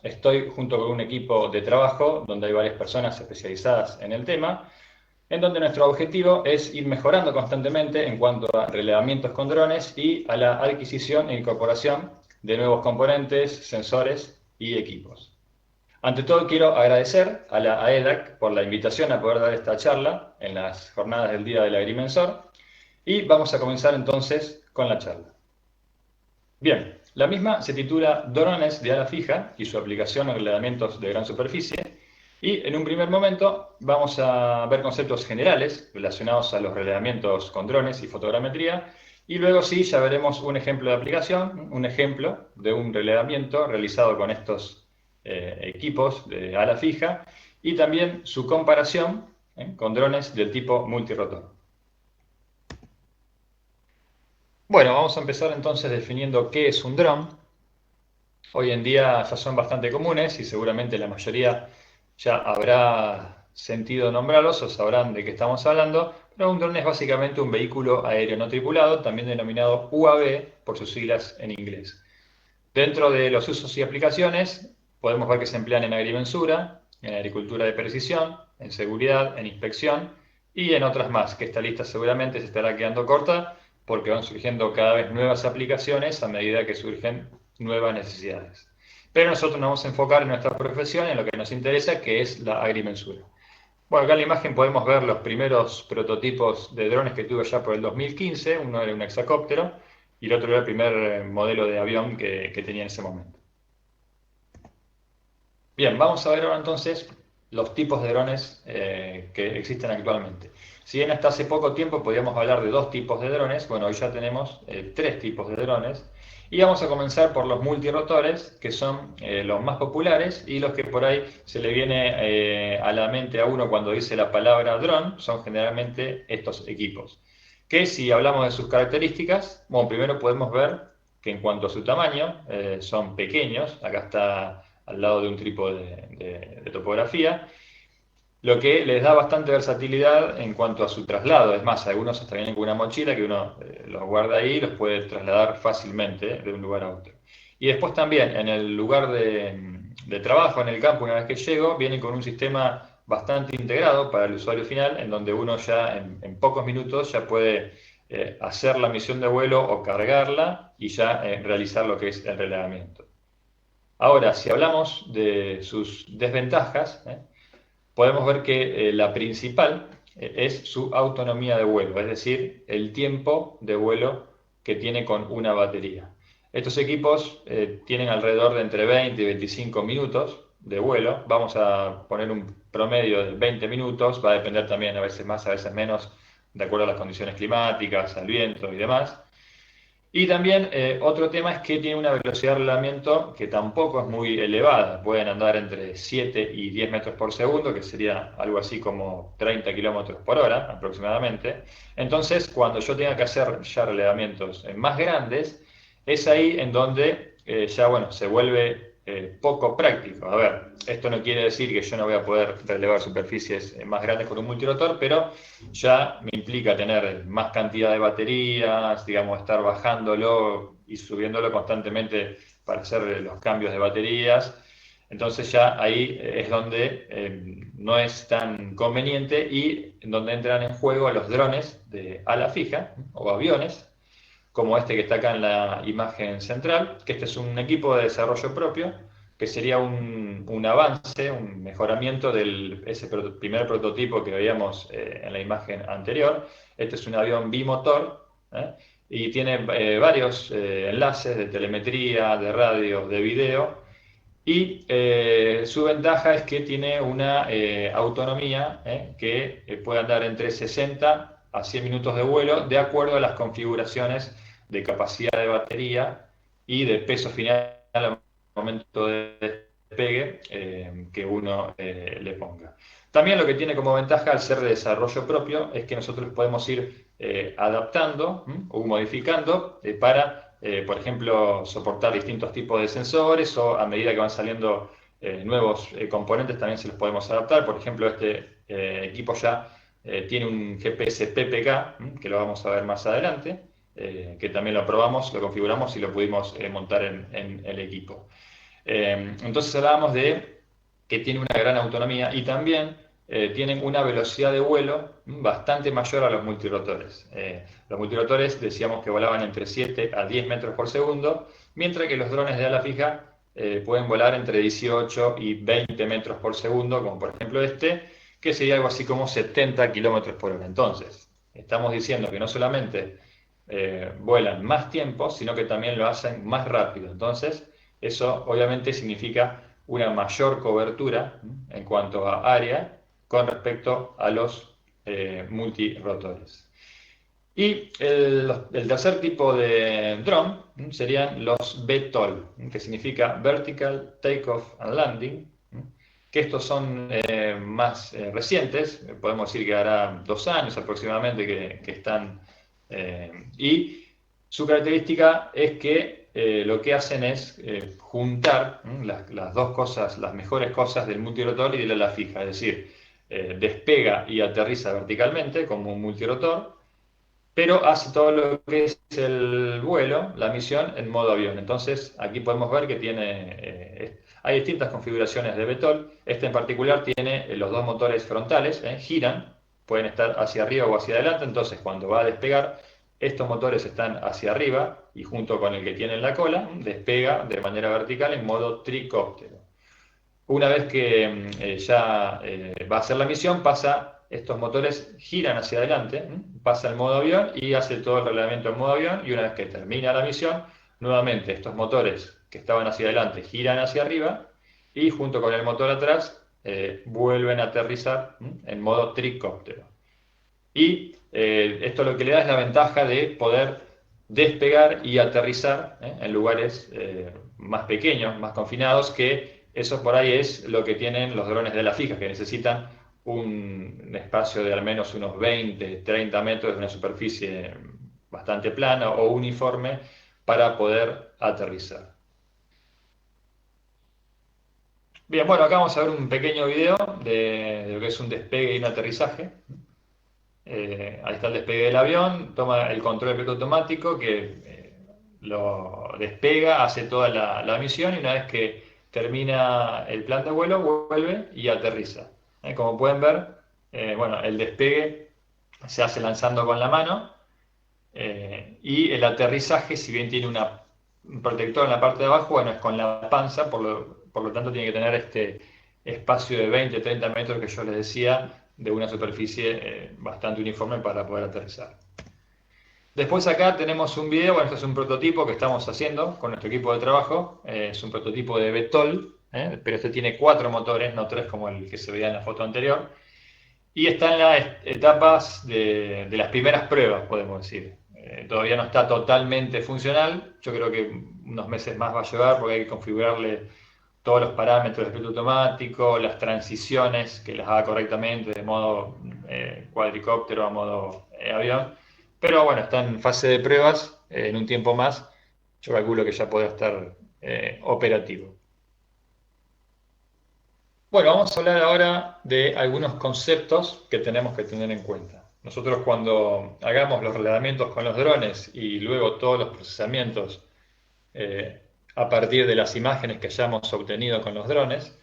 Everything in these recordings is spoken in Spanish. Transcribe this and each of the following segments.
Estoy junto con un equipo de trabajo donde hay varias personas especializadas en el tema, en donde nuestro objetivo es ir mejorando constantemente en cuanto a relevamientos con drones y a la adquisición e incorporación de nuevos componentes, sensores y equipos. Ante todo, quiero agradecer a la AEDAC por la invitación a poder dar esta charla en las jornadas del Día del Agrimensor y vamos a comenzar entonces con la charla. Bien, la misma se titula Drones de ala fija y su aplicación en relevamientos de gran superficie. Y en un primer momento vamos a ver conceptos generales relacionados a los relevamientos con drones y fotogrametría. Y luego sí, ya veremos un ejemplo de aplicación, un ejemplo de un relevamiento realizado con estos equipos de ala fija y también su comparación con drones del tipo multirotor. Bueno, vamos a empezar entonces definiendo qué es un dron. Hoy en día ya son bastante comunes y seguramente la mayoría ya habrá sentido nombrarlos o sabrán de qué estamos hablando, pero un dron es básicamente un vehículo aéreo no tripulado, también denominado UAV por sus siglas en inglés. Dentro de los usos y aplicaciones podemos ver que se emplean en agrimensura, en agricultura de precisión, en seguridad, en inspección y en otras más, que esta lista seguramente se estará quedando corta porque van surgiendo cada vez nuevas aplicaciones a medida que surgen nuevas necesidades. Pero nosotros nos vamos a enfocar en nuestra profesión, en lo que nos interesa, que es la agrimensura. Bueno, acá en la imagen podemos ver los primeros prototipos de drones que tuve ya por el 2015. Uno era un hexacóptero y el otro era el primer modelo de avión que tenía en ese momento. Bien, vamos a ver ahora entonces los tipos de drones que existen actualmente. Si bien hasta hace poco tiempo podíamos hablar de dos tipos de drones, bueno, hoy ya tenemos tres tipos de drones. Y vamos a comenzar por los multirotores, que son los más populares y los que por ahí se le viene a la mente a uno cuando dice la palabra dron, son generalmente estos equipos. Que si hablamos de sus características, bueno, primero podemos ver que en cuanto a su tamaño, son pequeños. Acá está al lado de un trípode de topografía, lo que les da bastante versatilidad en cuanto a su traslado. Es más, algunos hasta vienen con una mochila que uno los guarda ahí y los puede trasladar fácilmente de un lugar a otro. Y después también en el lugar de trabajo, en el campo, una vez que llego, vienen con un sistema bastante integrado para el usuario final, en donde uno ya en pocos minutos ya puede hacer la misión de vuelo o cargarla y ya realizar lo que es el relevamiento. Ahora, si hablamos de sus desventajas, podemos ver que la principal es su autonomía de vuelo, es decir, el tiempo de vuelo que tiene con una batería. Estos equipos tienen alrededor de entre 20 y 25 minutos de vuelo. Vamos a poner un promedio de 20 minutos, va a depender también a veces más, a veces menos, de acuerdo a las condiciones climáticas, al viento y demás. Y también otro tema es que tiene una velocidad de relevamiento que tampoco es muy elevada. Pueden andar entre 7 y 10 metros por segundo, que sería algo así como 30 kilómetros por hora aproximadamente. Entonces, cuando yo tenga que hacer ya relevamientos más grandes, es ahí en donde ya bueno, se vuelve poco práctico. A ver, esto no quiere decir que yo no voy a poder relevar superficies más grandes con un multirotor, pero ya me implica tener más cantidad de baterías, digamos, estar bajándolo y subiéndolo constantemente para hacer los cambios de baterías. Entonces ya ahí es donde no es tan conveniente y donde entran en juego los drones de ala fija o aviones, como este que está acá en la imagen central, que este es un equipo de desarrollo propio, que sería un avance, un mejoramiento de ese primer prototipo que veíamos en la imagen anterior. Este es un avión bimotor y tiene varios enlaces de telemetría, de radio, de video. Y su ventaja es que tiene una autonomía que puede andar entre 60 a 100 minutos de vuelo de acuerdo a las configuraciones de capacidad de batería y de peso final al momento de despegue que uno le ponga. También lo que tiene como ventaja al ser de desarrollo propio es que nosotros podemos ir adaptando o modificando para, por ejemplo, soportar distintos tipos de sensores o a medida que van saliendo nuevos componentes también se los podemos adaptar. Por ejemplo, este equipo ya tiene un GPS PPK, que lo vamos a ver más adelante, que también lo probamos, lo configuramos y lo pudimos montar en el equipo. Entonces hablábamos de que tiene una gran autonomía y también tienen una velocidad de vuelo bastante mayor a los multirotores. Los multirotores decíamos que volaban entre 7 a 10 metros por segundo, mientras que los drones de ala fija pueden volar entre 18 y 20 metros por segundo, como por ejemplo este, que sería algo así como 70 kilómetros por hora. Entonces, estamos diciendo que no solamente vuelan más tiempo, sino que también lo hacen más rápido. Entonces, eso obviamente significa una mayor cobertura en cuanto a área con respecto a los multirotores. Y el tercer tipo de drone serían los VTOL, que significa Vertical Takeoff and Landing, que estos son más recientes, podemos decir que hará 2 años aproximadamente que están, y su característica es que lo que hacen es juntar las dos cosas, las mejores cosas del multirotor y del ala fija, es decir, despega y aterriza verticalmente como un multirotor, pero hace todo lo que es el vuelo, la misión, en modo avión. Entonces, aquí podemos ver que hay distintas configuraciones de VTOL. Este en particular tiene los dos motores frontales, giran, pueden estar hacia arriba o hacia adelante. Entonces, cuando va a despegar, estos motores están hacia arriba y junto con el que tiene en la cola, despega de manera vertical en modo tricóptero. Una vez que ya va a hacer la misión, estos motores giran hacia adelante, pasa el modo avión y hace todo el reglamento en modo avión, y una vez que termina la misión, nuevamente estos motores que estaban hacia adelante giran hacia arriba y junto con el motor atrás vuelven a aterrizar en modo tricóptero. Y esto lo que le da es la ventaja de poder despegar y aterrizar en lugares más pequeños, más confinados, que eso por ahí es lo que tienen los drones de ala fija, que necesitan un espacio de al menos unos 20, 30 metros de una superficie bastante plana o uniforme para poder aterrizar. Bien, bueno, acá vamos a ver un pequeño video de lo que es un despegue y un aterrizaje. Ahí está el despegue del avión, toma el control del piloto automático que lo despega, hace toda la misión, y una vez que termina el plan de vuelo, vuelve y aterriza. Como pueden ver, bueno, el despegue se hace lanzando con la mano, y el aterrizaje, si bien tiene un protector en la parte de abajo, bueno, es con la panza, por lo tanto tiene que tener este espacio de 20-30 metros que yo les decía, de una superficie bastante uniforme para poder aterrizar. Después acá tenemos un video, bueno, esto es un prototipo que estamos haciendo con nuestro equipo de trabajo, es un prototipo de VTOL, pero este tiene 4 motores, no 3 como el que se veía en la foto anterior, y está en las etapas de las primeras pruebas, podemos decir. Todavía no está totalmente funcional, yo creo que unos meses más va a llevar porque hay que configurarle todos los parámetros del piloto automático, las transiciones, que las haga correctamente de modo cuadricóptero a modo avión. Pero bueno, está en fase de pruebas, en un tiempo más yo calculo que ya podrá estar operativo. Bueno, vamos a hablar ahora de algunos conceptos que tenemos que tener en cuenta. Nosotros cuando hagamos los relevamientos con los drones y luego todos los procesamientos a partir de las imágenes que hayamos obtenido con los drones,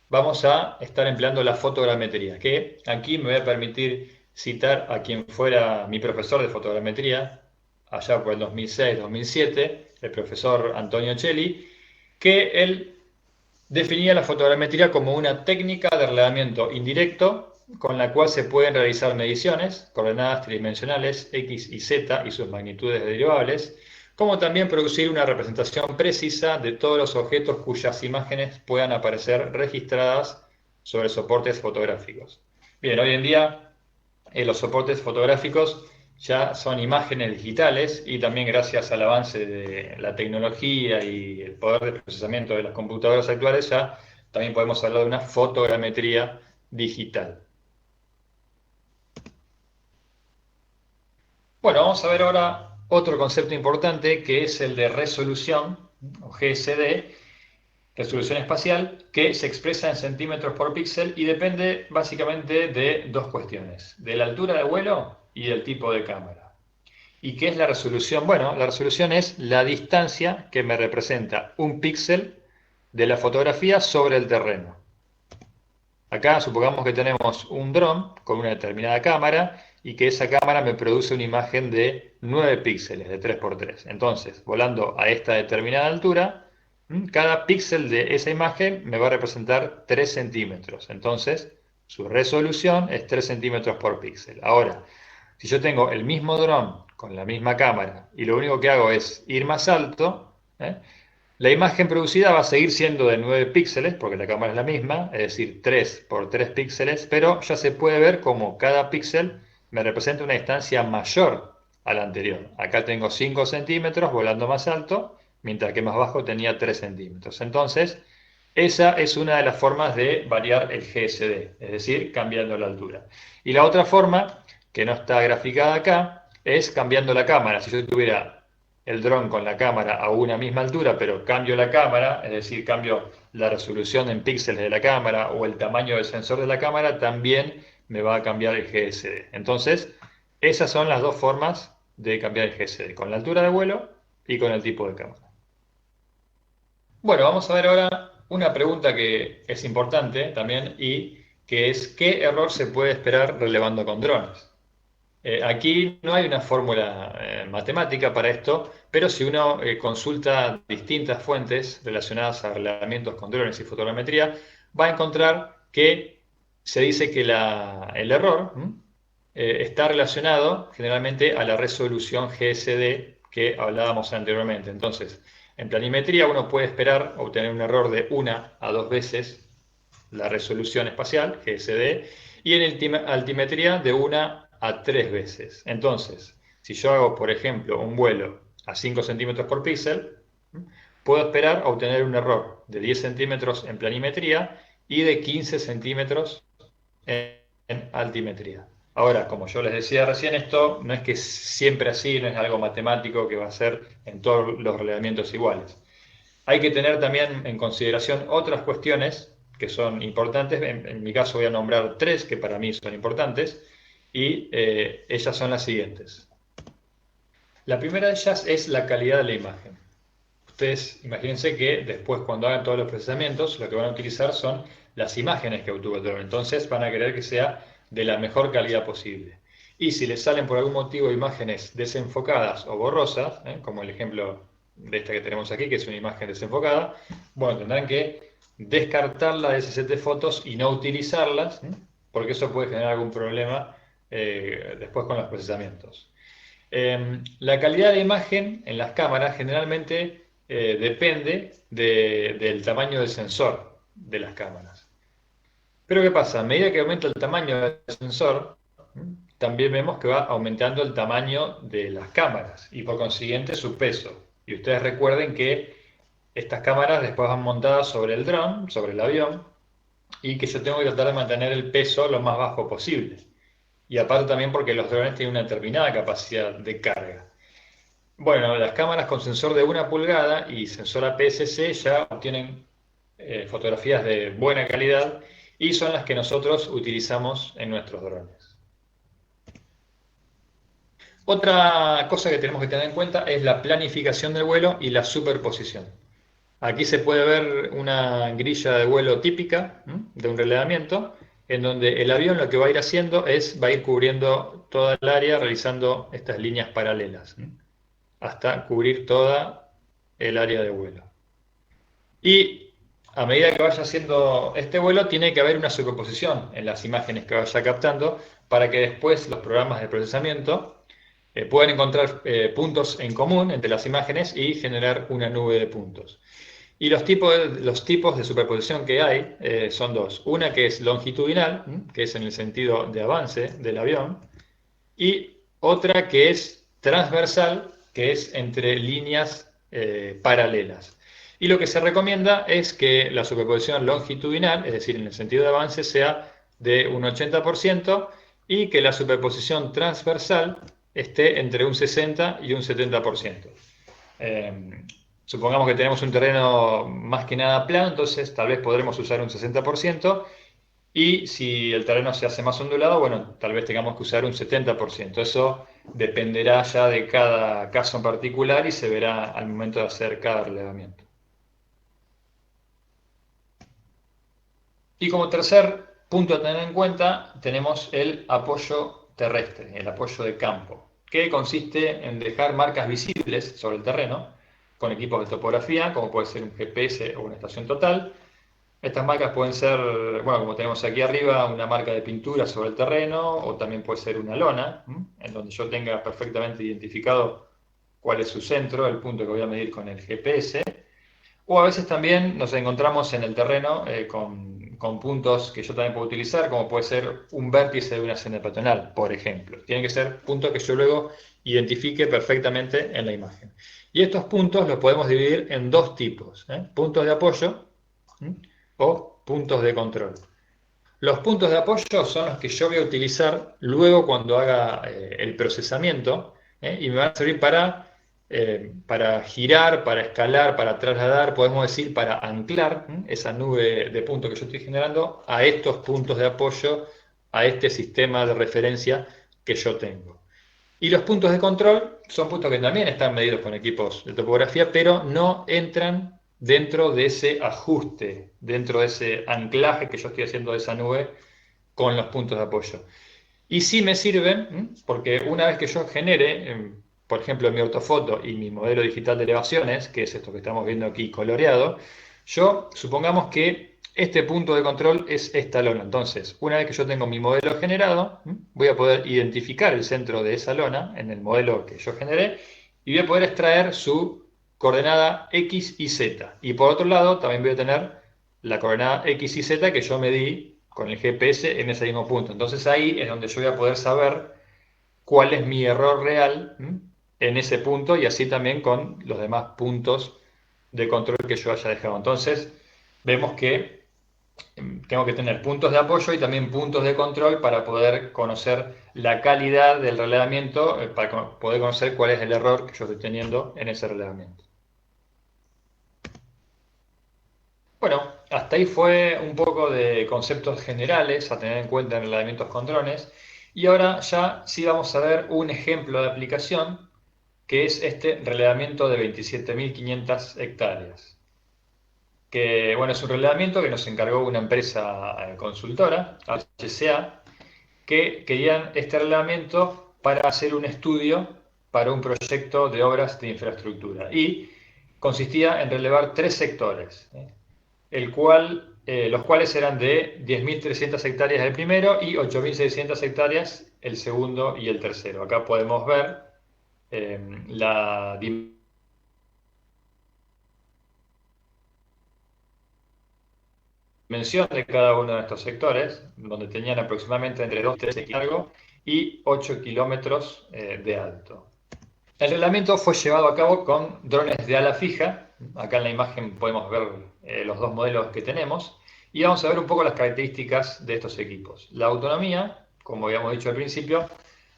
vamos a estar empleando la fotogrametría, que aquí me voy a permitir citar a quien fuera mi profesor de fotogrametría, allá por el 2006-2007, el profesor Antonio Celli, que él definía la fotogrametría como una técnica de relevamiento indirecto con la cual se pueden realizar mediciones, coordenadas tridimensionales X y Z y sus magnitudes derivables, como también producir una representación precisa de todos los objetos cuyas imágenes puedan aparecer registradas sobre soportes fotográficos. Bien, hoy en día los soportes fotográficos ya son imágenes digitales, y también gracias al avance de la tecnología y el poder de procesamiento de las computadoras actuales ya también podemos hablar de una fotogrametría digital. Bueno, vamos a ver ahora otro concepto importante, que es el de resolución, o GSD, resolución espacial, que se expresa en centímetros por píxel y depende básicamente de dos cuestiones: de la altura de vuelo y del tipo de cámara. ¿Y qué es la resolución? Bueno, la resolución es la distancia que me representa un píxel de la fotografía sobre el terreno. Acá supongamos que tenemos un dron con una determinada cámara y que esa cámara me produce una imagen de 9 píxeles, de 3×3. Entonces, volando a esta determinada altura, cada píxel de esa imagen me va a representar 3 centímetros. Entonces, su resolución es 3 centímetros por píxel. Ahora, si yo tengo el mismo dron con la misma cámara y lo único que hago es ir más alto, la imagen producida va a seguir siendo de 9 píxeles, porque la cámara es la misma, es decir, 3 por 3 píxeles, pero ya se puede ver como cada píxel me representa una distancia mayor a la anterior. Acá tengo 5 centímetros volando más alto, mientras que más bajo tenía 3 centímetros. Entonces, esa es una de las formas de variar el GSD, es decir, cambiando la altura. Y la otra forma, que no está graficada acá, es cambiando la cámara. Si yo tuviera el dron con la cámara a una misma altura, pero cambio la cámara, es decir, cambio la resolución en píxeles de la cámara o el tamaño del sensor de la cámara, también me va a cambiar el GSD. Entonces, esas son las dos formas de cambiar el GSD, con la altura de vuelo y con el tipo de cámara. Bueno, vamos a ver ahora una pregunta que es importante también y que es ¿qué error se puede esperar relevando con drones? Aquí no hay una fórmula matemática para esto, pero si uno consulta distintas fuentes relacionadas a relevamientos con drones y fotogrametría, va a encontrar que se dice que el error está relacionado generalmente a la resolución GSD que hablábamos anteriormente. Entonces, en planimetría uno puede esperar obtener un error de 1 a 2 veces la resolución espacial, GSD, y en altimetría de 1 a 3 veces. Entonces, si yo hago, por ejemplo, un vuelo a 5 centímetros por píxel, puedo esperar obtener un error de 10 centímetros en planimetría y de 15 centímetros en altimetría. Ahora, como yo les decía recién, esto no es que siempre así, no es algo matemático que va a ser en todos los relevamientos iguales. Hay que tener también en consideración otras cuestiones que son importantes. En mi caso voy a nombrar tres que para mí son importantes y ellas son las siguientes. La primera de ellas es la calidad de la imagen. Ustedes imagínense que después cuando hagan todos los procesamientos lo que van a utilizar son las imágenes que obtuvo el dron. Entonces van a querer que sea de la mejor calidad posible. Y si les salen por algún motivo imágenes desenfocadas o borrosas, como el ejemplo de esta que tenemos aquí, que es una imagen desenfocada, bueno, tendrán que descartarla de ese set de fotos y no utilizarlas, porque eso puede generar algún problema después con los procesamientos. La calidad de imagen en las cámaras generalmente depende del tamaño del sensor de las cámaras. Pero ¿qué pasa? A medida que aumenta el tamaño del sensor, también vemos que va aumentando el tamaño de las cámaras y por consiguiente su peso. Y ustedes recuerden que estas cámaras después van montadas sobre el dron, sobre el avión, y que yo tengo que tratar de mantener el peso lo más bajo posible. Y aparte también porque los drones tienen una determinada capacidad de carga. Bueno, las cámaras con sensor de 1 pulgada y sensor APS-C ya obtienen fotografías de buena calidad y son las que nosotros utilizamos en nuestros drones. Otra cosa que tenemos que tener en cuenta es la planificación del vuelo y la superposición. Aquí se puede ver una grilla de vuelo típica de un relevamiento, en donde el avión lo que va a ir haciendo va a ir cubriendo toda el área realizando estas líneas paralelas, hasta cubrir toda el área de vuelo. Y a medida que vaya haciendo este vuelo, tiene que haber una superposición en las imágenes que vaya captando para que después los programas de procesamiento puedan encontrar puntos en común entre las imágenes y generar una nube de puntos. Y los tipos de superposición que hay son dos. Una que es longitudinal, que es en el sentido de avance del avión, y otra que es transversal, que es entre líneas paralelas. Y lo que se recomienda es que la superposición longitudinal, es decir, en el sentido de avance, sea de un 80% y que la superposición transversal esté entre un 60 y un 70%. Supongamos que tenemos un terreno más que nada plano, entonces tal vez podremos usar un 60%, y si el terreno se hace más ondulado, bueno, tal vez tengamos que usar un 70%. Eso dependerá ya de cada caso en particular y se verá al momento de hacer cada relevamiento. Y como tercer punto a tener en cuenta, tenemos el apoyo terrestre, el apoyo de campo, que consiste en dejar marcas visibles sobre el terreno con equipos de topografía, como puede ser un GPS o una estación total. Estas marcas pueden ser, bueno, como tenemos aquí arriba, una marca de pintura sobre el terreno, o también puede ser una lona, en donde yo tenga perfectamente identificado cuál es su centro, el punto que voy a medir con el GPS. O a veces también nos encontramos en el terreno con puntos que yo también puedo utilizar, como puede ser un vértice de una senda peatonal, por ejemplo. Tienen que ser puntos que yo luego identifique perfectamente en la imagen. Y estos puntos los podemos dividir en dos tipos, puntos de apoyo o puntos de control. Los puntos de apoyo son los que yo voy a utilizar luego cuando haga el procesamiento, y me van a servir para girar, para escalar, para trasladar, podemos decir, para anclar esa nube de puntos que yo estoy generando a estos puntos de apoyo, a este sistema de referencia que yo tengo. Y los puntos de control son puntos que también están medidos con equipos de topografía, pero no entran dentro de ese ajuste, dentro de ese anclaje que yo estoy haciendo de esa nube con los puntos de apoyo. Y sí me sirven, porque una vez que yo genere, por ejemplo, mi ortofoto y mi modelo digital de elevaciones, que es esto que estamos viendo aquí coloreado, yo supongamos que este punto de control es esta lona. Entonces, una vez que yo tengo mi modelo generado, voy a poder identificar el centro de esa lona en el modelo que yo generé y voy a poder extraer su coordenada X y Z. Y por otro lado, también voy a tener la coordenada X y Z que yo medí con el GPS en ese mismo punto. Entonces ahí es donde yo voy a poder saber cuál es mi error real en ese punto y así también con los demás puntos de control que yo haya dejado. Entonces vemos que tengo que tener puntos de apoyo y también puntos de control para poder conocer la calidad del relevamiento, para poder conocer cuál es el error que yo estoy teniendo en ese relevamiento. Bueno, hasta ahí fue un poco de conceptos generales a tener en cuenta en relevamientos con drones. Y ahora ya sí vamos a ver un ejemplo de aplicación que es este relevamiento de 27.500 hectáreas. Que bueno, es un relevamiento que nos encargó una empresa consultora, HCA, que querían este relevamiento para hacer un estudio para un proyecto de obras de infraestructura. Y consistía en relevar tres sectores, los cuales eran de 10.300 hectáreas el primero y 8.600 hectáreas el segundo y el tercero. Acá podemos ver la dimensión de cada uno de estos sectores, donde tenían aproximadamente entre 2 y 3 kilómetros de largo y 8 kilómetros de alto. El reglamento fue llevado a cabo con drones de ala fija. Acá en la imagen podemos ver los dos modelos que tenemos. Y vamos a ver un poco las características de estos equipos. La autonomía, como habíamos dicho al principio,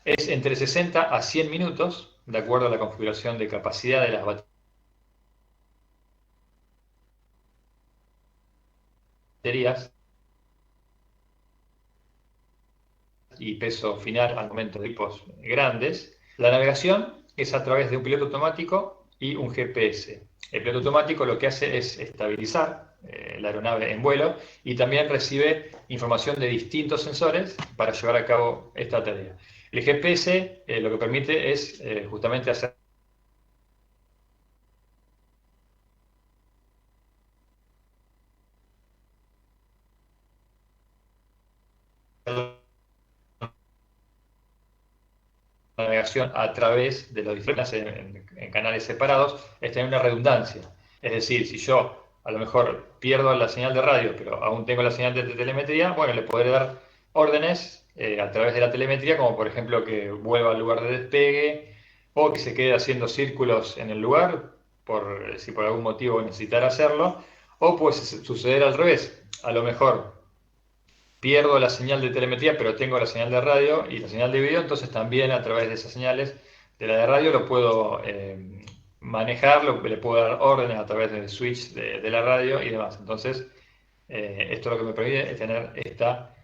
es entre 60 a 100 minutos, de acuerdo a la configuración de capacidad de las baterías y peso final al momento de equipos grandes. La navegación es a través de un piloto automático y un GPS. El piloto automático lo que hace es estabilizar la aeronave en vuelo y también recibe información de distintos sensores para llevar a cabo esta tarea. El GPS lo que permite es justamente hacer la navegación a través de los diferentes en canales separados, es tener una redundancia. Es decir, si yo a lo mejor pierdo la señal de radio, pero aún tengo la señal de telemetría, bueno, le podré dar órdenes a través de la telemetría, como por ejemplo que vuelva al lugar de despegue o que se quede haciendo círculos en el lugar, si por algún motivo necesitara hacerlo, o puede suceder al revés. A lo mejor pierdo la señal de telemetría, pero tengo la señal de radio y la señal de video, entonces también a través de esas señales de la de radio lo puedo manejar, le puedo dar órdenes a través del switch de la radio y demás. Entonces, esto lo que me permite es tener esta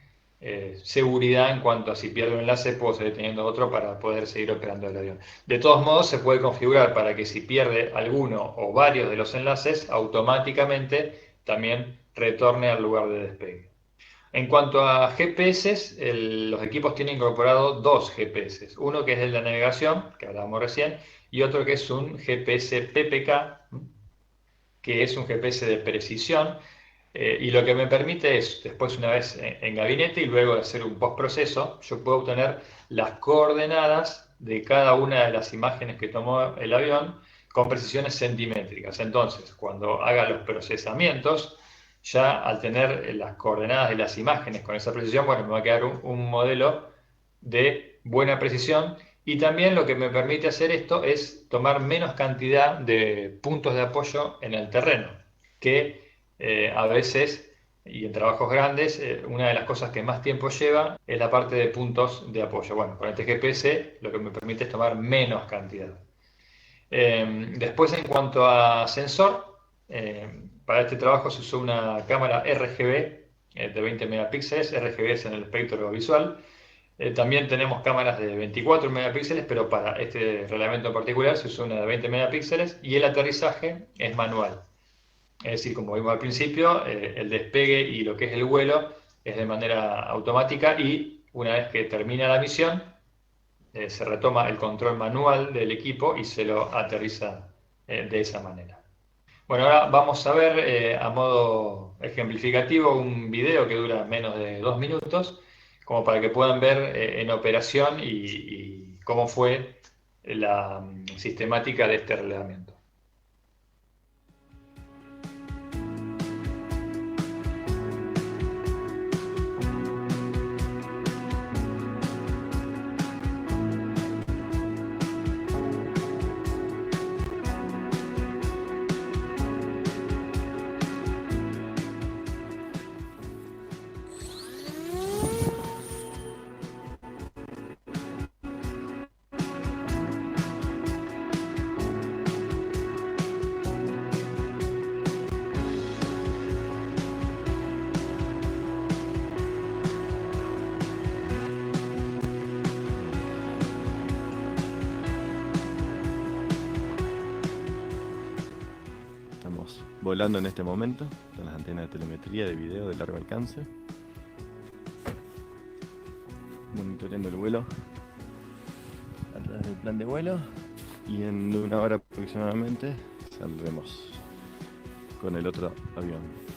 seguridad en cuanto a si pierdo un enlace, puedo seguir teniendo otro para poder seguir operando el avión. De todos modos, se puede configurar para que si pierde alguno o varios de los enlaces, automáticamente también retorne al lugar de despegue. En cuanto a GPS, los equipos tienen incorporado dos GPS. Uno que es el de la navegación, que hablábamos recién, y otro que es un GPS PPK, que es un GPS de precisión, y lo que me permite es, después una vez en gabinete y luego de hacer un postproceso, yo puedo obtener las coordenadas de cada una de las imágenes que tomó el avión con precisiones centimétricas. Entonces, cuando haga los procesamientos, ya al tener las coordenadas de las imágenes con esa precisión, bueno, me va a quedar un modelo de buena precisión, y también lo que me permite hacer esto es tomar menos cantidad de puntos de apoyo en el terreno, que a veces, y en trabajos grandes, una de las cosas que más tiempo lleva es la parte de puntos de apoyo. Bueno, con este GPS lo que me permite es tomar menos cantidad. Después, en cuanto a sensor, para este trabajo se usó una cámara RGB de 20 megapíxeles. RGB es en el espectro visual. También tenemos cámaras de 24 megapíxeles, pero para este reglamento en particular se usó una de 20 megapíxeles, y el aterrizaje es manual. Es decir, como vimos al principio, el despegue y lo que es el vuelo es de manera automática, y una vez que termina la misión, se retoma el control manual del equipo y se lo aterriza de esa manera. Bueno, ahora vamos a ver a modo ejemplificativo un video que dura menos de 2 minutos, como para que puedan ver en operación y cómo fue la sistemática de este relevamiento. Estamos volando en este momento con las antenas de telemetría de video de largo alcance, monitoreando el vuelo a través del plan de vuelo, y en 1 hora aproximadamente saldremos con el otro avión.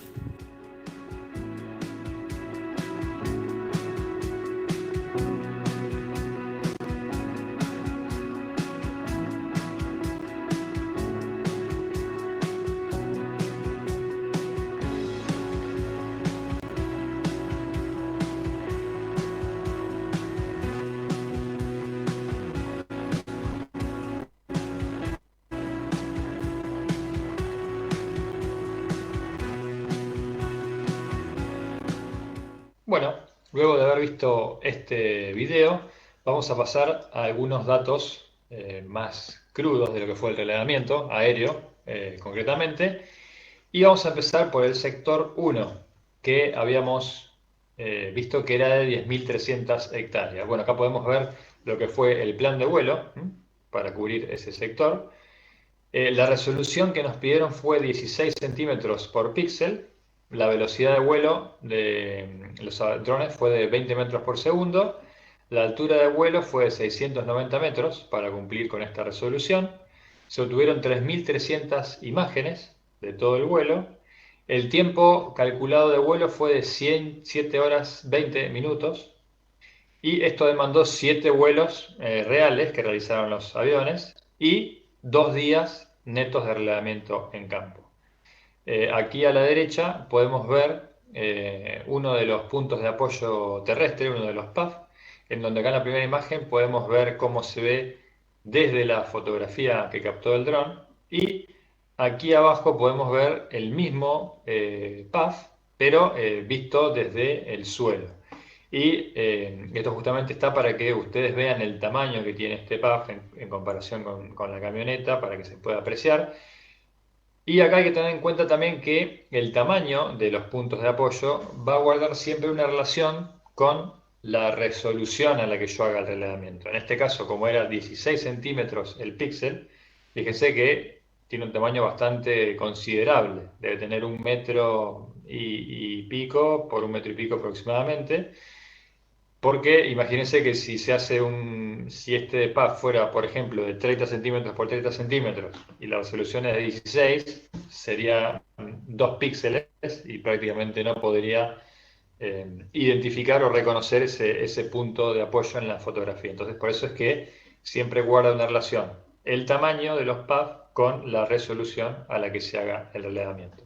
Bueno, luego de haber visto este video, vamos a pasar a algunos datos más crudos de lo que fue el relevamiento aéreo, concretamente. Y vamos a empezar por el sector 1, que habíamos visto que era de 10.300 hectáreas. Bueno, acá podemos ver lo que fue el plan de vuelo para cubrir ese sector. La resolución que nos pidieron fue 16 centímetros por píxel. La velocidad de vuelo de los drones fue de 20 metros por segundo. La altura de vuelo fue de 690 metros para cumplir con esta resolución. Se obtuvieron 3.300 imágenes de todo el vuelo. El tiempo calculado de vuelo fue de 7 horas 20 minutos. Y esto demandó 7 vuelos reales que realizaron los aviones y 2 días netos de relevamiento en campo. Aquí a la derecha podemos ver uno de los puntos de apoyo terrestre, uno de los PAF, en donde acá en la primera imagen podemos ver cómo se ve desde la fotografía que captó el dron, y aquí abajo podemos ver el mismo PAF, pero visto desde el suelo. Y esto justamente está para que ustedes vean el tamaño que tiene este PAF en comparación con la camioneta, para que se pueda apreciar. Y acá hay que tener en cuenta también que el tamaño de los puntos de apoyo va a guardar siempre una relación con la resolución a la que yo haga el relevamiento. En este caso, como era 16 centímetros el píxel, fíjense que tiene un tamaño bastante considerable. Debe tener 1,5 y pico por 1 metro y pico aproximadamente. Porque imagínense que si se hace si este PAF fuera, por ejemplo, de 30 centímetros por 30 centímetros y la resolución es de 16, sería 2 píxeles y prácticamente no podría identificar o reconocer ese punto de apoyo en la fotografía. Entonces, por eso es que siempre guarda una relación el tamaño de los PAF con la resolución a la que se haga el relevamiento.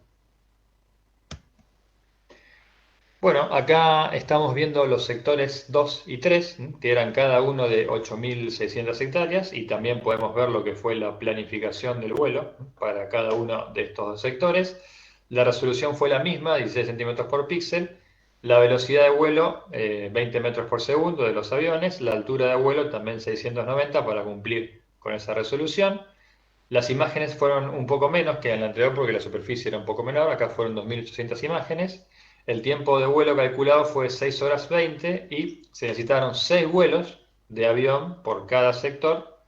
Bueno, acá estamos viendo los sectores 2 y 3, que eran cada uno de 8.600 hectáreas, y también podemos ver lo que fue la planificación del vuelo para cada uno de estos dos sectores. La resolución fue la misma, 16 centímetros por píxel. La velocidad de vuelo, 20 metros por segundo de los aviones. La altura de vuelo, también 690 para cumplir con esa resolución. Las imágenes fueron un poco menos que en la anterior porque la superficie era un poco menor. Acá fueron 2.800 imágenes. El tiempo de vuelo calculado fue 6 horas 20 y se necesitaron 6 vuelos de avión por cada sector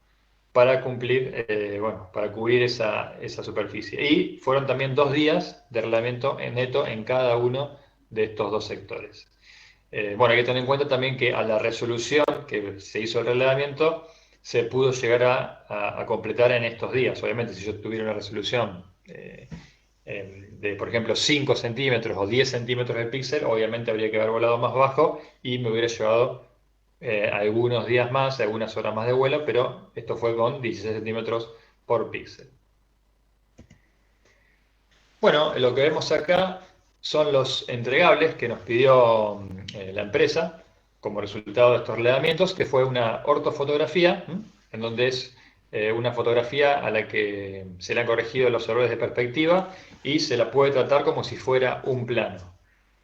para cumplir, bueno, para cubrir esa superficie. Y fueron también 2 días de relevamiento neto en cada uno de estos dos sectores. Bueno, hay que tener en cuenta también que a la resolución que se hizo el relevamiento se pudo llegar a completar en estos días. Obviamente, si yo tuviera una resolución de, por ejemplo, 5 centímetros o 10 centímetros de píxel, obviamente habría que haber volado más bajo y me hubiera llevado algunos días más, algunas horas más de vuelo, pero esto fue con 16 centímetros por píxel. Bueno, lo que vemos acá son los entregables que nos pidió la empresa como resultado de estos relevamientos, que fue una ortofotografía, en donde es una fotografía a la que se le han corregido los errores de perspectiva y se la puede tratar como si fuera un plano.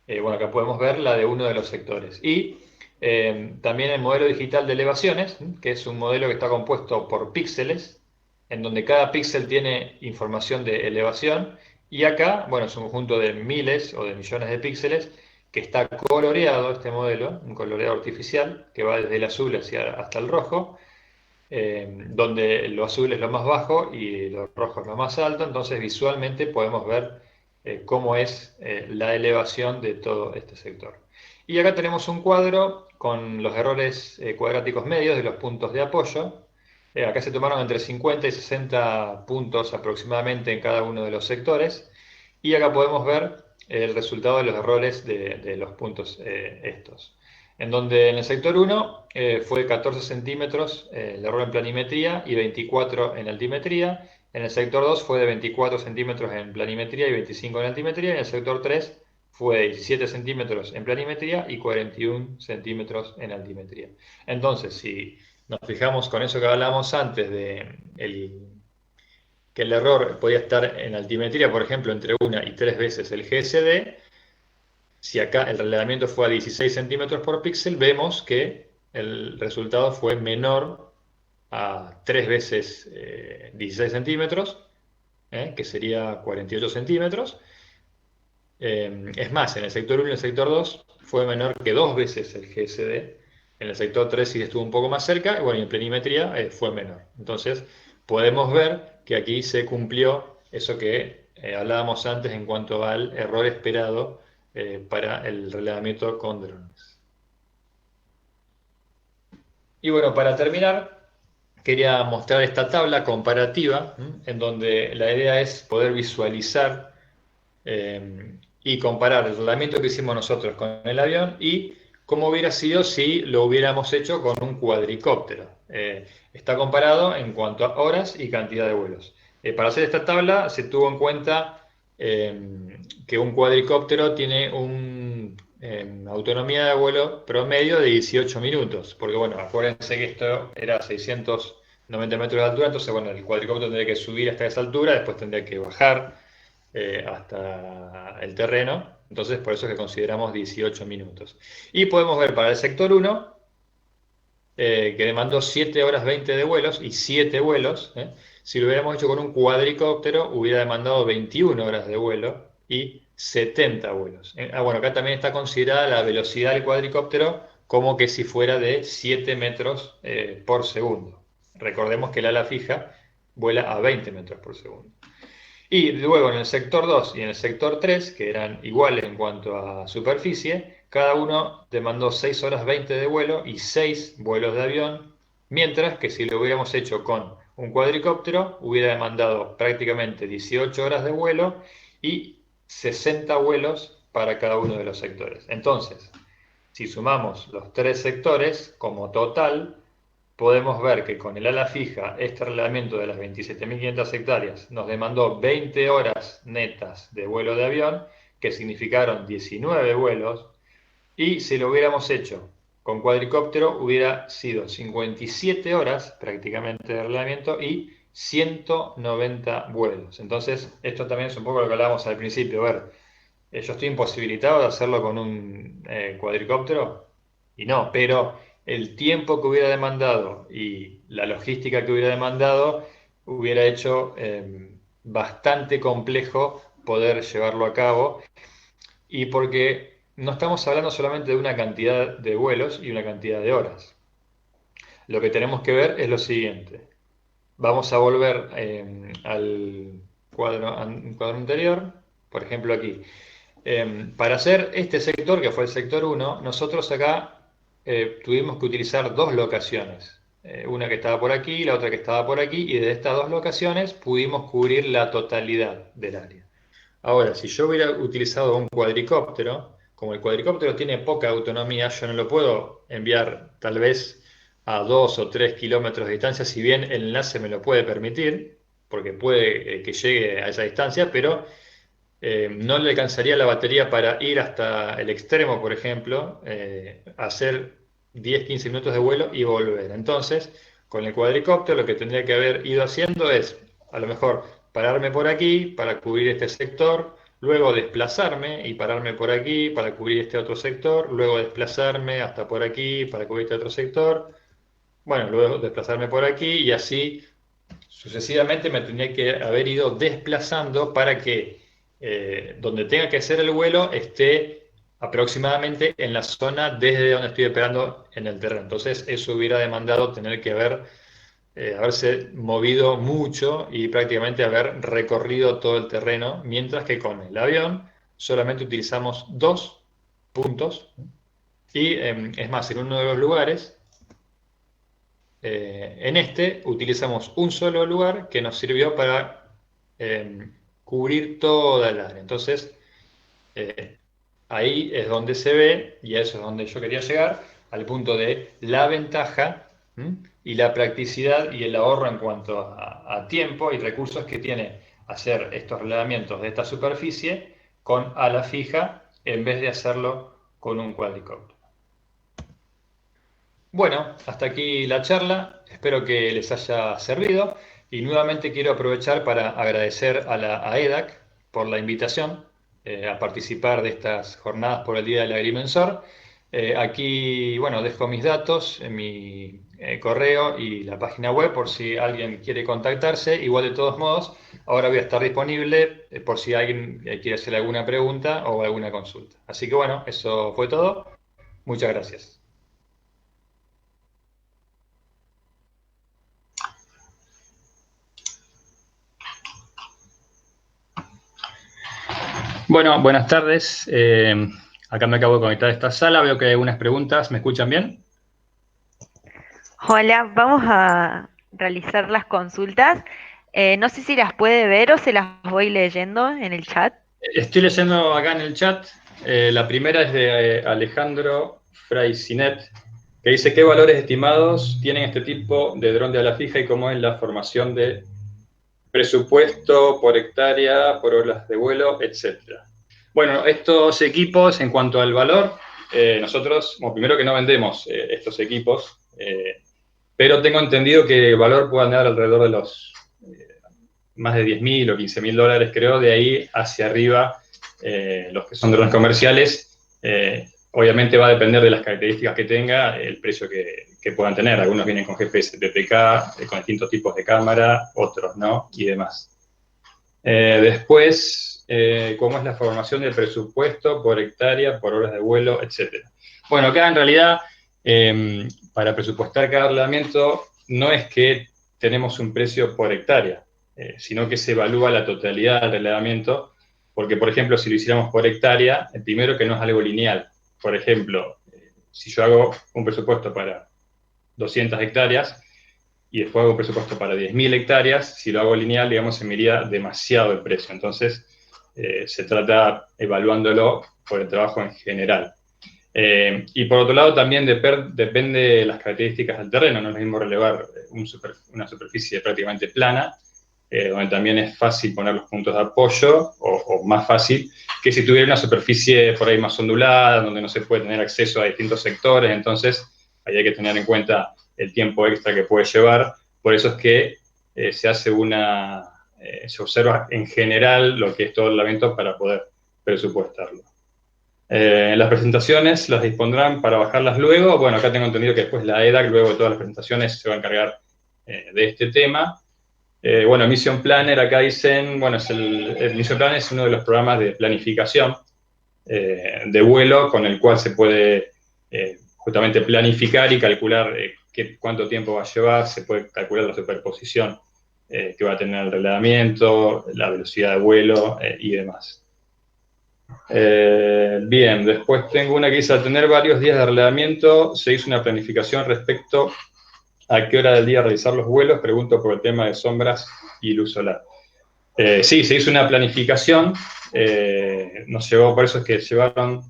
Bueno, acá podemos ver la de uno de los sectores. Y también el modelo digital de elevaciones, que es un modelo que está compuesto por píxeles, en donde cada píxel tiene información de elevación. Y acá, bueno, es un conjunto de miles o de millones de píxeles que está coloreado este modelo, un coloreado artificial, que va desde el azul hasta el rojo, donde lo azul es lo más bajo y lo rojo es lo más alto. Entonces visualmente podemos ver cómo es la elevación de todo este sector. Y acá tenemos un cuadro con los errores cuadráticos medios de los puntos de apoyo. Acá se tomaron entre 50 y 60 puntos aproximadamente en cada uno de los sectores. Y acá podemos ver el resultado de los errores de los puntos estos. En donde en el sector 1 fue 14 centímetros el error en planimetría y 24 en altimetría. En el sector 2 fue de 24 centímetros en planimetría y 25 en altimetría. En el sector 3 fue de 17 centímetros en planimetría y 41 centímetros en altimetría. Entonces, si nos fijamos con eso que hablamos antes de que el error podía estar en altimetría, por ejemplo, entre 1 y 3 veces el GSD, si acá el relevamiento fue a 16 centímetros por píxel, vemos que el resultado fue menor a 3 veces 16 centímetros, que sería 48 centímetros. Es más, en el sector 1 y en el sector 2 fue menor que 2 veces el GSD. En el sector 3 sí estuvo un poco más cerca, y bueno, y en planimetría fue menor. Entonces, podemos ver que aquí se cumplió eso que hablábamos antes en cuanto al error esperado para el relevamiento con drones. Y bueno, para terminar, quería mostrar esta tabla comparativa, en donde la idea es poder visualizar y comparar el relevamiento que hicimos nosotros con el avión y cómo hubiera sido si lo hubiéramos hecho con un cuadricóptero. Está comparado en cuanto a horas y cantidad de vuelos. Para hacer esta tabla se tuvo en cuenta que un cuadricóptero tiene una autonomía de vuelo promedio de 18 minutos, porque bueno, acuérdense que esto era 690 metros de altura, entonces bueno, el cuadricóptero tendría que subir hasta esa altura, después tendría que bajar hasta el terreno, entonces por eso es que consideramos 18 minutos. Y podemos ver para el sector 1, que demandó 7 horas 20 de vuelos y 7 vuelos. Si lo hubiéramos hecho con un cuadricóptero, hubiera demandado 21 horas de vuelo y 70 vuelos. Bueno, acá también está considerada la velocidad del cuadricóptero como que si fuera de 7 metros por segundo. Recordemos que el ala fija vuela a 20 metros por segundo. Y luego en el sector 2 y en el sector 3, que eran iguales en cuanto a superficie, cada uno demandó 6 horas 20 de vuelo y 6 vuelos de avión, mientras que si lo hubiéramos hecho con un cuadricóptero, hubiera demandado prácticamente 18 horas de vuelo y 60 vuelos para cada uno de los sectores. Entonces, si sumamos los tres sectores como total, podemos ver que con el ala fija, este reglamento de las 27.500 hectáreas nos demandó 20 horas netas de vuelo de avión, que significaron 19 vuelos, y si lo hubiéramos hecho con cuadricóptero, hubiera sido 57 horas prácticamente de reglamento y 190 vuelos. Entonces, esto también es un poco lo que hablábamos al principio. A ver, yo estoy imposibilitado de hacerlo con un cuadricóptero y no, pero el tiempo que hubiera demandado y la logística que hubiera demandado hubiera hecho bastante complejo poder llevarlo a cabo, y porque no estamos hablando solamente de una cantidad de vuelos y una cantidad de horas. Lo que tenemos que ver es lo siguiente. Vamos a volver al cuadro anterior, por ejemplo aquí. Para hacer este sector, que fue el sector 1, nosotros acá tuvimos que utilizar dos locaciones. Una que estaba por aquí, la otra que estaba por aquí, y de estas dos locaciones pudimos cubrir la totalidad del área. Ahora, si yo hubiera utilizado un cuadricóptero, como el cuadricóptero tiene poca autonomía, yo no lo puedo enviar tal vez a 2 o 3 kilómetros de distancia, si bien el enlace me lo puede permitir, porque puede que llegue a esa distancia, pero no le alcanzaría la batería para ir hasta el extremo, por ejemplo, hacer 10-15 minutos de vuelo y volver. Entonces, con el cuadricóptero lo que tendría que haber ido haciendo es, a lo mejor, pararme por aquí para cubrir este sector, luego desplazarme y pararme por aquí para cubrir este otro sector, luego desplazarme hasta por aquí para cubrir este otro sector, bueno, luego desplazarme por aquí y así sucesivamente me tendría que haber ido desplazando para que donde tenga que hacer el vuelo esté aproximadamente en la zona desde donde estoy operando en el terreno. Entonces eso hubiera demandado tener que haberse movido mucho y prácticamente haber recorrido todo el terreno, mientras que con el avión solamente utilizamos dos puntos y es más, en uno de los lugares en este utilizamos un solo lugar que nos sirvió para cubrir toda el área. Entonces, eh, ahí es donde se ve, y a eso es donde yo quería llegar, al punto de la ventaja y la practicidad y el ahorro en cuanto a tiempo y recursos que tiene hacer estos relevamientos de esta superficie con ala fija en vez de hacerlo con un cuadricóptero. Bueno, hasta aquí la charla, espero que les haya servido y nuevamente quiero aprovechar para agradecer a EDAC por la invitación a participar de estas jornadas por el Día del Agrimensor. Aquí, bueno, dejo mis datos en mi correo y la página web por si alguien quiere contactarse. Igual de todos modos, ahora voy a estar disponible por si alguien quiere hacer alguna pregunta o alguna consulta. Así que bueno, eso fue todo. Muchas gracias. Bueno, buenas tardes. Acá me acabo de conectar a esta sala. Veo que hay algunas preguntas. ¿Me escuchan bien? Hola, vamos a realizar las consultas. No sé si las puede ver o se las voy leyendo en el chat. Estoy leyendo acá en el chat. La primera es de Alejandro Fraisinet, que dice: ¿qué valores estimados tienen este tipo de dron de ala fija y cómo es la formación de presupuesto por hectárea, por horas de vuelo, etcétera? Bueno, estos equipos, en cuanto al valor, nosotros, bueno, primero que no vendemos estos equipos, pero tengo entendido que el valor puede andar alrededor de los más de 10.000 o 15.000 dólares, creo, de ahí hacia arriba, los que son drones comerciales. Obviamente va a depender de las características que tenga, el precio que puedan tener. Algunos vienen con GPS PPK, con distintos tipos de cámara, otros no, y demás. Después, ¿cómo es la formación del presupuesto por hectárea, por horas de vuelo, etcétera? Bueno, acá en realidad, para presupuestar cada reglamento, no es que tenemos un precio por hectárea. sino que se evalúa la totalidad del relevamiento, porque, por ejemplo, si lo hiciéramos por hectárea, primero que no es algo lineal. Por ejemplo, si yo hago un presupuesto para 200 hectáreas y después hago un presupuesto para 10.000 hectáreas, si lo hago lineal, digamos, se me iría demasiado el precio. Entonces, se trata evaluándolo por el trabajo en general. Y por otro lado, también depende de las características del terreno. No es lo mismo relevar una superficie prácticamente plana, donde también es fácil poner los puntos de apoyo, o más fácil, que si tuviera una superficie por ahí más ondulada, donde no se puede tener acceso a distintos sectores. Entonces, ahí hay que tener en cuenta el tiempo extra que puede llevar. Por eso es que se hace se observa en general lo que es todo el reglamento para poder presupuestarlo. Las presentaciones las dispondrán para bajarlas luego. Bueno, acá tengo entendido que después la EDAC, luego de todas las presentaciones, se va a encargar de este tema. Bueno, Mission Planner, acá dicen, bueno, el Mission Planner es uno de los programas de planificación de vuelo con el cual se puede justamente planificar y calcular cuánto tiempo va a llevar, se puede calcular la superposición que va a tener el relevamiento, la velocidad de vuelo y demás. Bien, después tengo una que dice, al tener varios días de relevamiento, se hizo una planificación respecto a qué hora del día realizar los vuelos. Pregunto por el tema de sombras y luz solar. Sí, se hizo una planificación, nos llevó, por eso es que llevaron,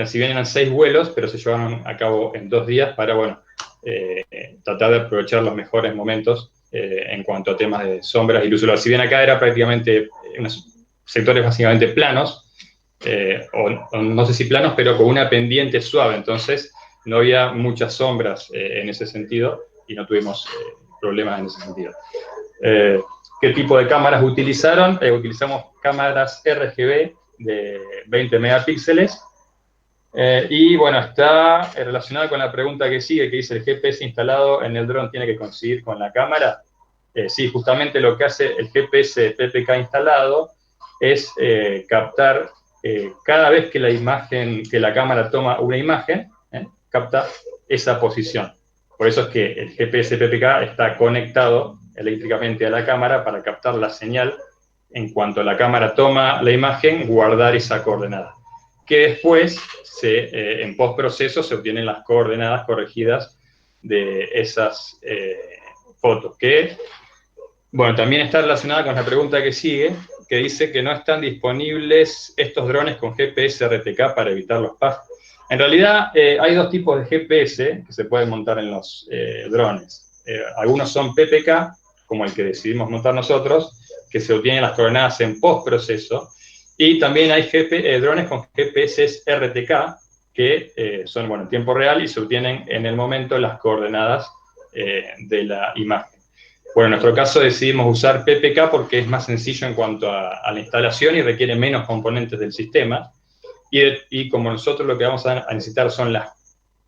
si bien eran 6 vuelos, pero se llevaron a cabo en 2 días para, bueno, tratar de aprovechar los mejores momentos en cuanto a temas de sombras y luz solar. Si bien acá era prácticamente unos sectores básicamente planos, o no sé si planos, pero con una pendiente suave, entonces no había muchas sombras en ese sentido y no tuvimos problemas en ese sentido. ¿Qué tipo de cámaras utilizaron? Utilizamos cámaras RGB de 20 megapíxeles. Y bueno, está relacionada con la pregunta que sigue, que dice, ¿el GPS instalado en el dron tiene que coincidir con la cámara? Sí, justamente lo que hace el GPS PPK instalado es captar cada vez que la cámara toma una imagen, capta esa posición. Por eso es que el GPS PPK está conectado eléctricamente a la cámara para captar la señal en cuanto la cámara toma la imagen, guardar esa coordenada. Que después, en postproceso, se obtienen las coordenadas corregidas de esas fotos. Que, bueno, también está relacionada con la pregunta que sigue, que dice que no están disponibles estos drones con GPS RTK para evitar los PAF. En realidad, hay 2 tipos de GPS que se pueden montar en los drones. Algunos son PPK, como el que decidimos montar nosotros, que se obtienen las coordenadas en postproceso, y también hay drones con GPS RTK, que son, bueno, en tiempo real y se obtienen en el momento las coordenadas de la imagen. Bueno, en nuestro caso decidimos usar PPK porque es más sencillo en cuanto a la instalación y requiere menos componentes del sistema. Y como nosotros lo que vamos a necesitar son las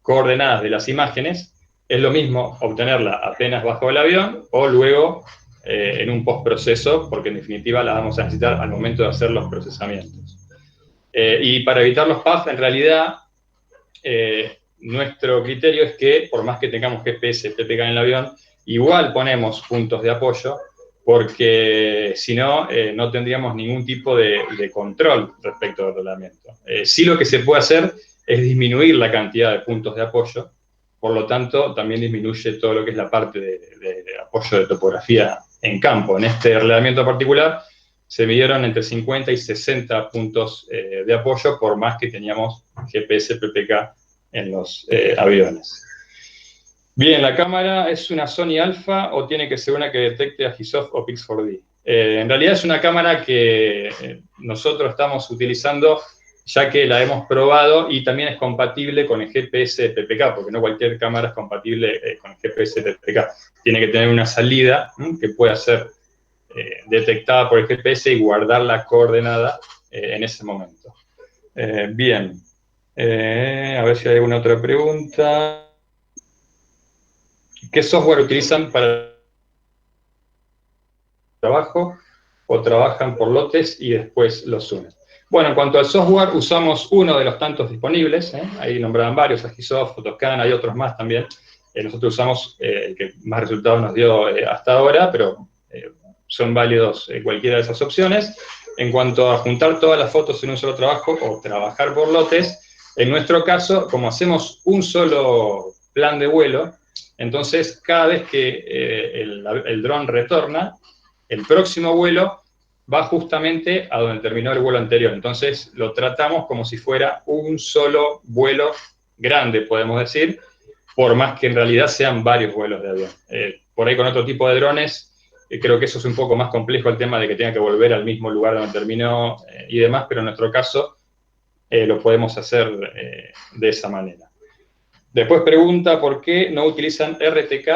coordenadas de las imágenes, es lo mismo obtenerla apenas bajo el avión o luego en un postproceso, porque en definitiva las vamos a necesitar al momento de hacer los procesamientos. Y para evitar los PAF, en realidad, nuestro criterio es que, por más que tengamos GPS, PPK en el avión, igual ponemos puntos de apoyo, porque si no, no tendríamos ningún tipo de control respecto al relevamiento. Sí, lo que se puede hacer es disminuir la cantidad de puntos de apoyo, por lo tanto, también disminuye todo lo que es la parte de apoyo de topografía en campo. En este relevamiento particular se midieron entre 50 y 60 puntos de apoyo, por más que teníamos GPS PPK en los aviones. Bien, ¿la cámara es una Sony Alpha o tiene que ser una que detecte Agisoft o Pix4D? En realidad es una cámara que nosotros estamos utilizando ya que la hemos probado y también es compatible con el GPS PPK, porque no cualquier cámara es compatible con el GPS PPK. Tiene que tener una salida que pueda ser detectada por el GPS y guardar la coordenada en ese momento. Bien, a ver si hay alguna otra pregunta. ¿Qué software utilizan para el trabajo o trabajan por lotes y después los unen? Bueno, en cuanto al software, usamos uno de los tantos disponibles, ahí nombraban varios, Agisoft, Photoscan, hay otros más también. Nosotros usamos el que más resultados nos dio hasta ahora, pero son válidos cualquiera de esas opciones. En cuanto a juntar todas las fotos en un solo trabajo o trabajar por lotes, en nuestro caso, como hacemos un solo plan de vuelo, entonces cada vez que el dron retorna, el próximo vuelo va justamente a donde terminó el vuelo anterior. Entonces lo tratamos como si fuera un solo vuelo grande, podemos decir, por más que en realidad sean varios vuelos de avión. Por ahí con otro tipo de drones, creo que eso es un poco más complejo, el tema de que tenga que volver al mismo lugar donde terminó y demás, pero en nuestro caso lo podemos hacer de esa manera. Después pregunta por qué no utilizan RTK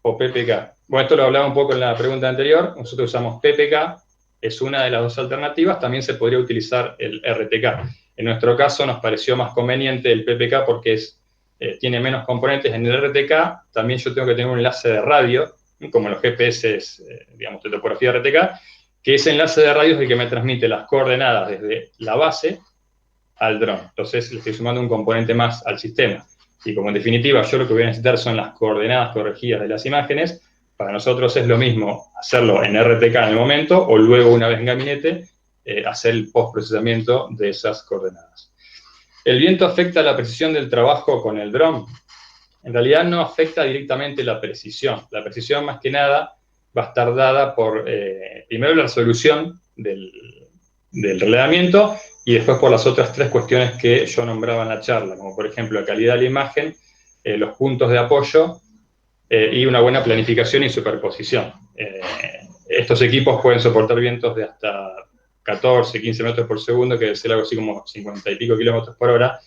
o PPK. Bueno, esto lo hablaba un poco en la pregunta anterior. Nosotros usamos PPK, es una de las dos alternativas. También se podría utilizar el RTK. En nuestro caso nos pareció más conveniente el PPK porque tiene menos componentes. En el RTK también yo tengo que tener un enlace de radio, como los GPS, digamos, de topografía RTK, que ese enlace de radio es el que me transmite las coordenadas desde la base al dron. Entonces le estoy sumando un componente más al sistema. Y como en definitiva yo lo que voy a necesitar son las coordenadas corregidas de las imágenes, para nosotros es lo mismo hacerlo en RTK en el momento o luego una vez en gabinete hacer el postprocesamiento de esas coordenadas. ¿El viento afecta la precisión del trabajo con el dron? En realidad no afecta directamente la precisión. La precisión más que nada va a estar dada por, primero, la resolución del relevamiento y después por las otras tres cuestiones que yo nombraba en la charla, como por ejemplo la calidad de la imagen, los puntos de apoyo y una buena planificación y superposición. Estos equipos pueden soportar vientos de hasta 14, 15 metros por segundo, que debe ser algo así como 50 y pico kilómetros por hora.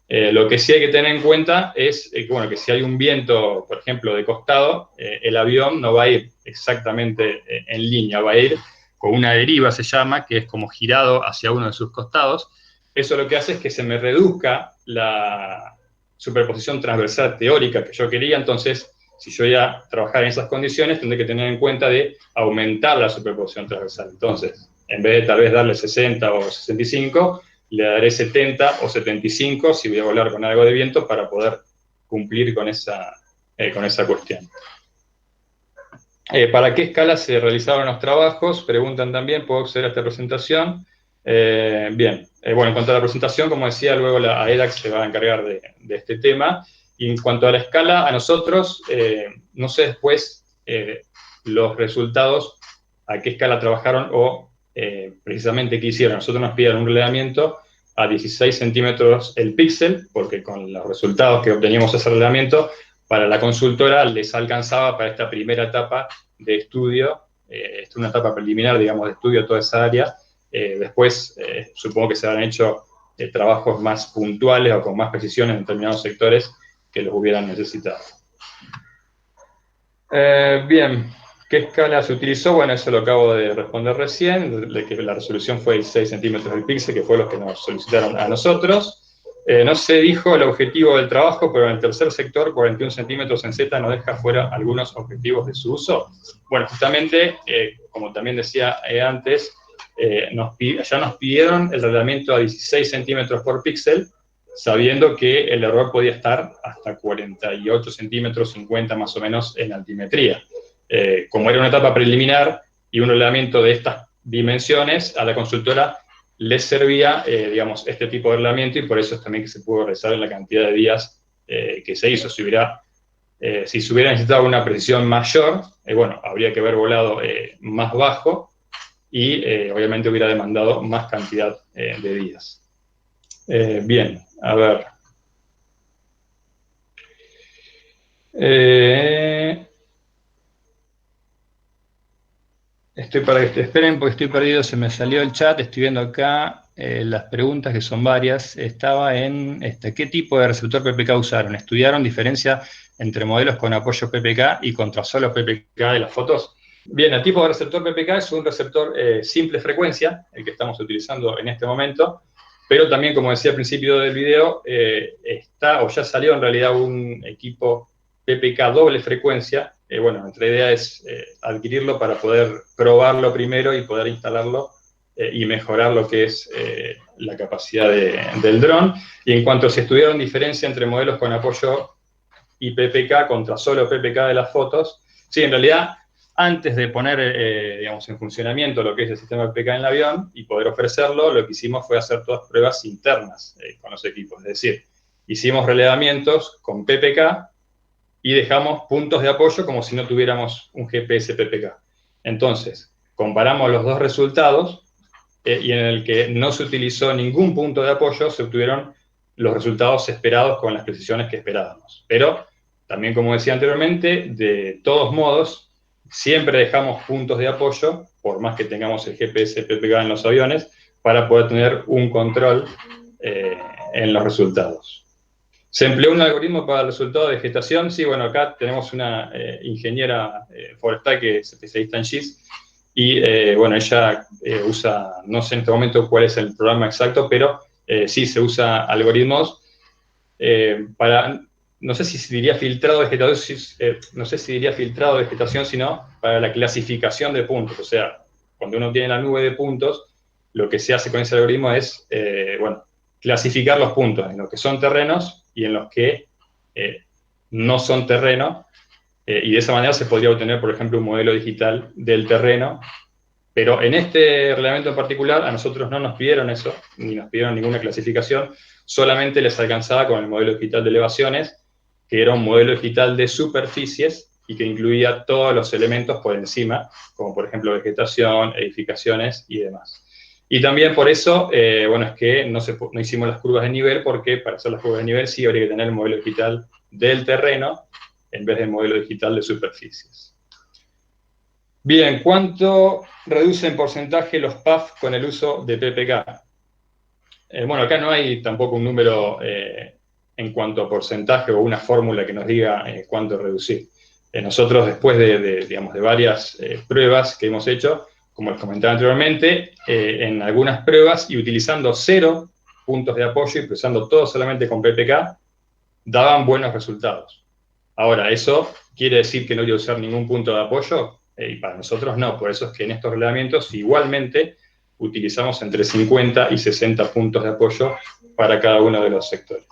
Lo que sí hay que tener en cuenta es que si hay un viento, por ejemplo, de costado, el avión no va a ir exactamente en línea, va a ir con una deriva, se llama, que es como girado hacia uno de sus costados. Eso lo que hace es que se me reduzca la superposición transversal teórica que yo quería. Entonces, si yo voy a trabajar en esas condiciones, tendré que tener en cuenta de aumentar la superposición transversal. Entonces, en vez de tal vez darle 60 o 65, le daré 70 o 75 si voy a volar con algo de viento para poder cumplir con esa cuestión. ¿Para qué escala se realizaron los trabajos? Preguntan también, ¿puedo acceder a esta presentación? Bien, bueno, en cuanto a la presentación, como decía, luego la AEDAC se va a encargar de este tema. Y en cuanto a la escala, a nosotros, no sé después los resultados, a qué escala trabajaron o precisamente qué hicieron. Nosotros nos pidieron un relevamiento a 16 centímetros el píxel, porque con los resultados que obteníamos de ese relevamiento, para la consultora les alcanzaba para esta primera etapa de estudio, una etapa preliminar, digamos, de estudio de toda esa área. Después, supongo que se habrán hecho trabajos más puntuales o con más precisión en determinados sectores que los hubieran necesitado. Bien, ¿qué escala se utilizó? Bueno, eso lo acabo de responder recién, de que la resolución fue 16 centímetros del píxel, que fue lo que nos solicitaron a nosotros. No se dijo el objetivo del trabajo, pero en el tercer sector, 41 centímetros en Z, nos deja fuera algunos objetivos de su uso. Bueno, justamente, como también decía antes, ya nos pidieron el relevamiento a 16 centímetros por píxel, sabiendo que el error podía estar hasta 48 centímetros, 50 más o menos en altimetría. Como era una etapa preliminar y un relevamiento de estas dimensiones, a la consultora les servía, digamos, este tipo de relevamiento y por eso es también que se pudo realizar en la cantidad de días que se hizo. Si se hubiera necesitado una precisión mayor, bueno, habría que haber volado más bajo y obviamente hubiera demandado más cantidad de días. Bien, a ver. Esperen porque estoy perdido, se me salió el chat, estoy viendo acá las preguntas que son varias. Estaba en ¿qué tipo de receptor PPK usaron? ¿Estudiaron diferencia entre modelos con apoyo PPK y contra solo PPK de las fotos? Bien, el tipo de receptor PPK es un receptor simple frecuencia, el que estamos utilizando en este momento, pero también, como decía al principio del video, está o ya salió en realidad un equipo PPK doble frecuencia. Bueno, nuestra idea es adquirirlo para poder probarlo primero y poder instalarlo y mejorar lo que es la capacidad del dron. Y en cuanto se estudiaron diferencia entre modelos con apoyo y PPK contra solo PPK de las fotos, sí, en realidad antes de poner, digamos, en funcionamiento lo que es el sistema PPK en el avión y poder ofrecerlo, lo que hicimos fue hacer todas pruebas internas con los equipos. Es decir, hicimos relevamientos con PPK y dejamos puntos de apoyo como si no tuviéramos un GPS PPK. Entonces, comparamos los dos resultados y en el que no se utilizó ningún punto de apoyo, se obtuvieron los resultados esperados con las precisiones que esperábamos. Pero, también como decía anteriormente, de todos modos, siempre dejamos puntos de apoyo, por más que tengamos el GPS PPK en los aviones, para poder tener un control en los resultados. ¿Se empleó un algoritmo para el resultado de vegetación? Sí, bueno, acá tenemos una ingeniera forestal que es especialista en GIS, y bueno, ella usa, no sé en este momento cuál es el programa exacto, pero sí se usa algoritmos para, no sé si diría filtrado de vegetación, no sé si diría filtrado de vegetación, sino para la clasificación de puntos. O sea, cuando uno tiene la nube de puntos, lo que se hace con ese algoritmo es, bueno, clasificar los puntos en los que son terrenos y en los que no son terreno, y de esa manera se podría obtener, por ejemplo, un modelo digital del terreno. Pero en este reglamento en particular, a nosotros no nos pidieron eso, ni nos pidieron ninguna clasificación, solamente les alcanzaba con el modelo digital de elevaciones, que era un modelo digital de superficies y que incluía todos los elementos por encima, como por ejemplo vegetación, edificaciones y demás. Y también por eso, bueno, es que no hicimos las curvas de nivel, porque para hacer las curvas de nivel sí habría que tener el modelo digital del terreno en vez del modelo digital de superficies. Bien, ¿cuánto reduce en porcentaje los PAF con el uso de PPK? Bueno, acá no hay tampoco un número en cuanto a porcentaje o una fórmula que nos diga cuánto reducir. Nosotros, después digamos, de varias pruebas que hemos hecho, como les comentaba anteriormente, en algunas pruebas y utilizando 0 puntos de apoyo y usando todo solamente con PPK, daban buenos resultados. Ahora, ¿eso quiere decir que no voy a usar ningún punto de apoyo? Y para nosotros no, por eso es que en estos reglamentos igualmente utilizamos entre 50 y 60 puntos de apoyo para cada uno de los sectores.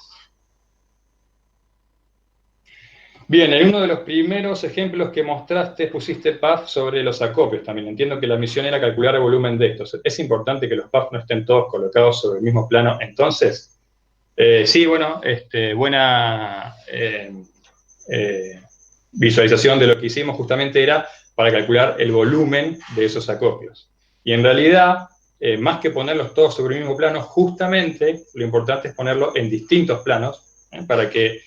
Bien, en uno de los primeros ejemplos que mostraste pusiste PAF sobre los acopios también. Entiendo que la misión era calcular el volumen de estos. ¿Es importante que los PAF no estén todos colocados sobre el mismo plano entonces? Sí, bueno, buena visualización de lo que hicimos justamente era para calcular el volumen de esos acopios. Y en realidad, más que ponerlos todos sobre el mismo plano, justamente lo importante es ponerlo en distintos planos, para que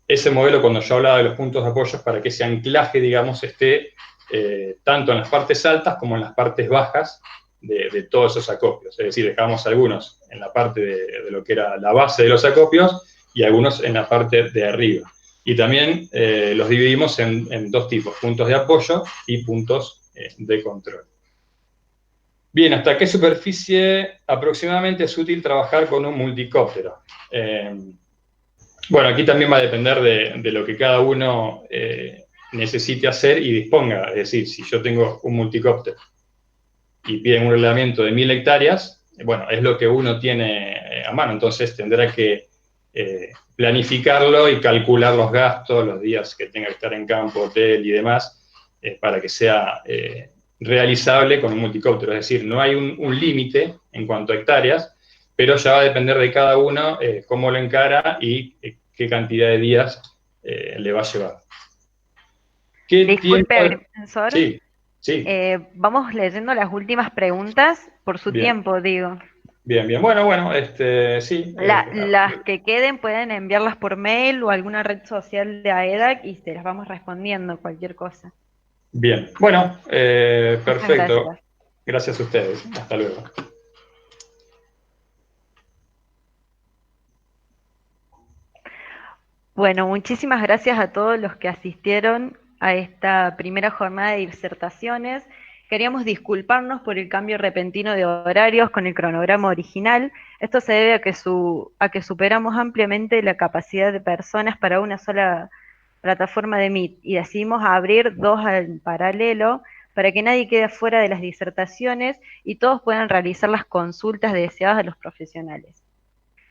ese modelo, cuando yo hablaba de los puntos de apoyo, para que ese anclaje, digamos, esté tanto en las partes altas como en las partes bajas de todos esos acopios. Es decir, dejamos algunos en la parte de lo que era la base de los acopios y algunos en la parte de arriba. Y también los dividimos en dos tipos, puntos de apoyo y puntos de control. Bien, ¿hasta qué superficie aproximadamente es útil trabajar con un multicóptero? Bueno, aquí también va a depender de lo que cada uno necesite hacer y disponga. Es decir, si yo tengo un multicóptero y piden un reglamento de 1000 hectáreas, bueno, es lo que uno tiene a mano, entonces tendrá que planificarlo y calcular los gastos, los días que tenga que estar en campo, hotel y demás, para que sea realizable con un multicóptero. Es decir, no hay un límite en cuanto a hectáreas, pero ya va a depender de cada uno cómo lo encara y qué cantidad de días le va a llevar. ¿Qué Disculpe, tiempo? agrimensor. Sí, sí. Vamos leyendo las últimas preguntas por su Bien. tiempo, digo. Bien, bien. Bueno, sí. Las que queden pueden enviarlas por mail o alguna red social de AEDAC y se las vamos respondiendo, cualquier cosa. Bien. Bueno, Muchas perfecto. gracias. Gracias a ustedes. Hasta luego. Bueno, muchísimas gracias a todos los que asistieron a esta primera jornada de disertaciones. Queríamos disculparnos por el cambio repentino de horarios con el cronograma original. Esto se debe a que superamos ampliamente la capacidad de personas para una sola plataforma de Meet y decidimos abrir dos en paralelo para que nadie quede fuera de las disertaciones y todos puedan realizar las consultas deseadas a los profesionales.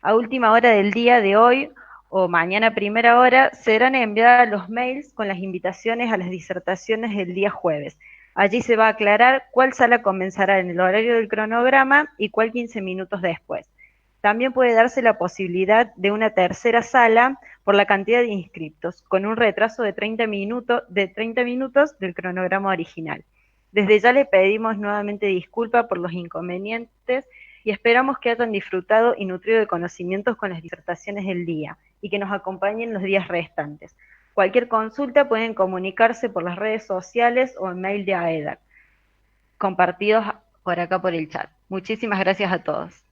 A última hora del día de hoy o mañana a primera hora serán enviadas los mails con las invitaciones a las disertaciones del día jueves. Allí se va a aclarar cuál sala comenzará en el horario del cronograma y cuál 15 minutos después. También puede darse la posibilidad de una tercera sala por la cantidad de inscriptos, con un retraso de 30 minutos del cronograma original. Desde ya le pedimos nuevamente disculpas por los inconvenientes y esperamos que hayan disfrutado y nutrido de conocimientos con las disertaciones del día y que nos acompañen los días restantes. Cualquier consulta pueden comunicarse por las redes sociales o en mail de AEDAC, compartidos por acá por el chat. Muchísimas gracias a todos.